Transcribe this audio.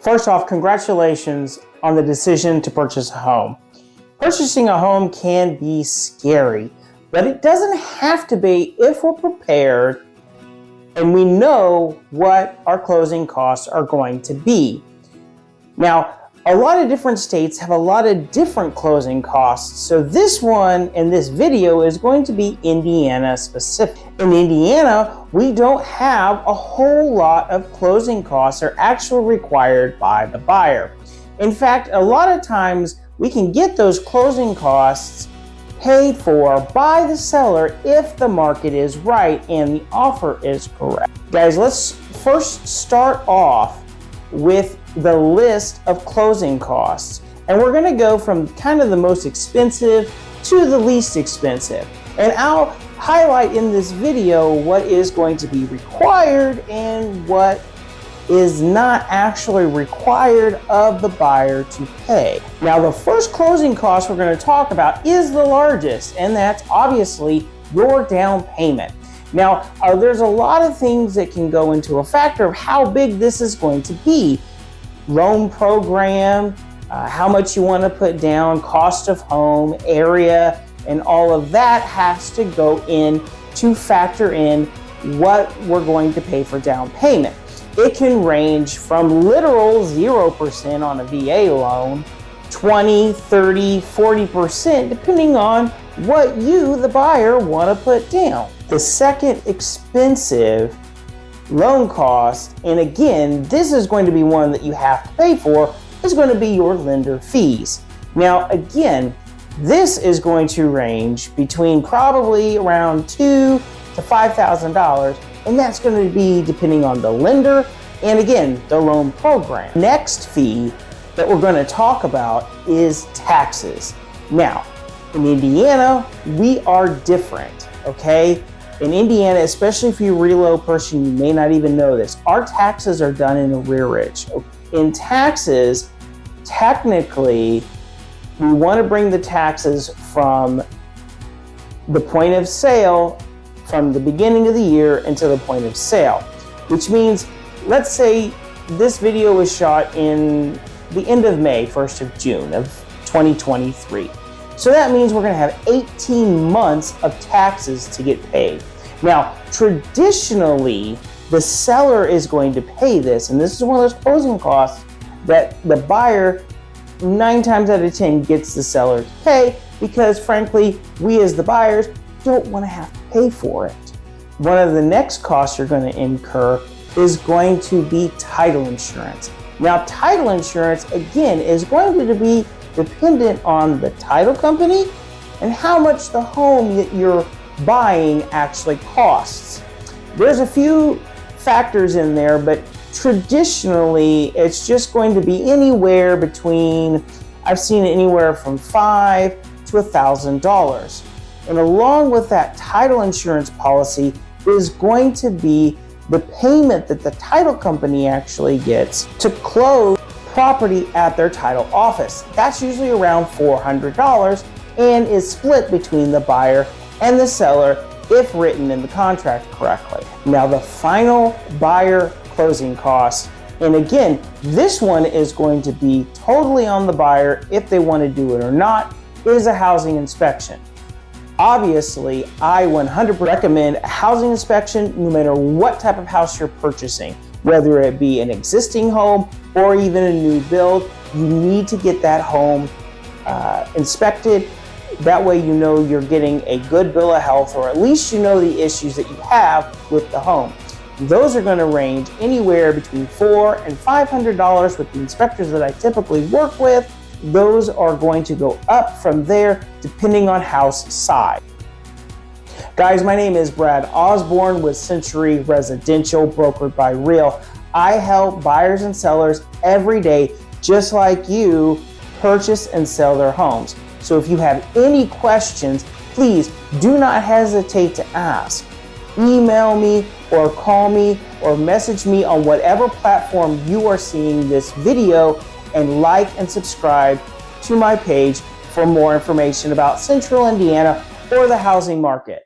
First off, congratulations on the decision to purchase a home. Purchasing a home can be scary, but it doesn't have to be if we're prepared and we know what our closing costs are going to be. Now, a lot of different states have a lot of different closing costs, so this one in this video is going to be Indiana specific. In Indiana, we don't have a whole lot of closing costs that are actually required by the buyer. In fact, a lot of times we can get those closing costs paid for by the seller if the market is right and the offer is correct. Guys, let's first start off with the list of closing costs. And we're gonna go from kind of the most expensive to the least expensive. And I'll highlight in this video what is going to be required and what is not actually required of the buyer to pay. Now, the first closing cost we're going to talk about is the largest, and that's obviously your down payment. Now, there's a lot of things that can go into a factor of how big this is going to be. Loan program, how much you want to put down, cost of home, area, and all of that has to go in to factor in what we're going to pay for down payment. It can range from literal 0% on a VA loan, 20, 30, 40%, depending on what you, the buyer, want to put down. The second expensive loan cost, and again, this is going to be one that you have to pay for, is going to be your lender fees. Now, again, this is going to range between probably around $2,000 to $5,000, and that's going to be depending on the lender and, again, the loan program. Next fee that we're going to talk about is taxes. Now, in Indiana, we are different, okay? In Indiana, especially if you're a reload person, you may not even know this. Our taxes are done in arrearage. In taxes, technically, we want to bring the taxes from the point of sale, from the beginning of the year until the point of sale, which means, let's say this video was shot in the end of May, 1st of June of 2023. So that means we're going to have 18 months of taxes to get paid. Now, traditionally, the seller is going to pay this, and this is one of those closing costs that the buyer 9 times out of 10 gets the seller to pay because, frankly, we as the buyers don't want to have to pay for it. One of the next costs you're going to incur is going to be title insurance. Now, title insurance, again, is going to be dependent on the title company and how much the home that you're buying actually costs. There's a few factors in there, but traditionally, it's just going to be anywhere between, I've seen it anywhere from $500 to $1,000. And along with that title insurance policy is going to be the payment that the title company actually gets to close property at their title office. That's usually around $400 and is split between the buyer and the seller if written in the contract correctly. Now, the final buyer closing costs, and again, this one is going to be totally on the buyer if they want to do it or not, is a housing inspection. Obviously, I 100% recommend a housing inspection no matter what type of house you're purchasing, whether it be an existing home or even a new build. You need to get that home inspected. That way you know you're getting a good bill of health, or at least you know the issues that you have with the home. Those are going to range anywhere between $400 and $500 with the inspectors that I typically work with. Those are going to go up from there depending on house size. Guys, my name is Brad Osborne with Century Residential, brokered by Real. I help buyers and sellers every day, just like you, purchase and sell their homes. So if you have any questions, please do not hesitate to ask. Email me or call me or message me on whatever platform you are seeing this video, and like and subscribe to my page for more information about Central Indiana or the housing market.